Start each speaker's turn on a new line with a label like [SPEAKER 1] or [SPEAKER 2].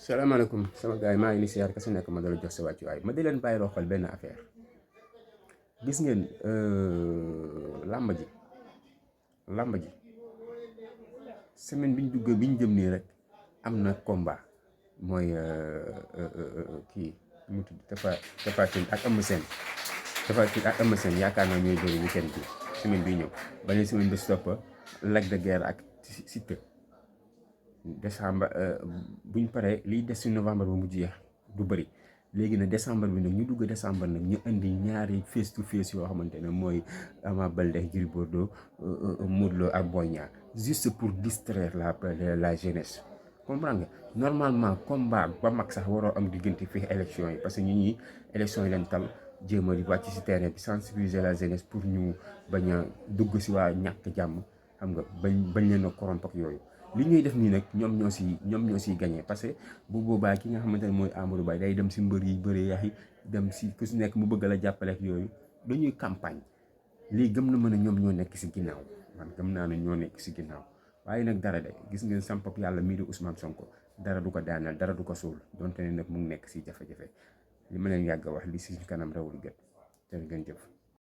[SPEAKER 1] salaamaaleykum sama gars yi maa ngi ni siyaar ka su nekk ma dala jox sa wàccuwaay ma di leen bàyyi loo xel benn affaire gis ngeen làmb ji semaine bi ñu duggee bi ñu jëm nii rek am na combat mooy kii mu tudd Tapha Tine ak Eumeu Sène yaakaar naa ñooy bëri weekend bi semaine bii ñëw beneen semaine bi stop Lac de Guiers ak Siteu décembre bu ñu paree liy des ci novembre ba mu jeex du bëri léegi nag décembre bi nag ñu dugg décembre nag ñu indi ñaari face to face yoo xamante ne mooy Ama Baldé Gris Bordeaux Modou Lô ak Boy Niang juste pour distraire la jeunesse comprendre nga normalement combat ba mag sax waroo am diggante fii élection yi parce que ñi élection yi leen tal jéem a di wàcc ci terrain bi sensibiliser la jeunesse pour ñu bañ a dugg ci waa ñàkk jàmm xam nga bañ leen a corrompre ak yooyu li ñuy def nii nag ñoom ñoo siy gagné parce que bu boobaa ki nga xamante ne mooy Amadou Ba day dem si mbër yi bëree yax yi dem si ku si nekk mu bëgg la jàppale ak yooyu dañuy campagne lii gëm na mën a ñoom ñoo nekk si ginnaaw man gëm naa ne ñoo nekk si ginnaaw waaye nag dara de gis ngeen sampap yàlla mii di Ousmane Sonko dara du ko daaneel dara du ko suul donte ne nag mu ngi nekk si jafe-jafe li ma leen yàgg a wax li si kanam rawul gët jërë ngeen jëf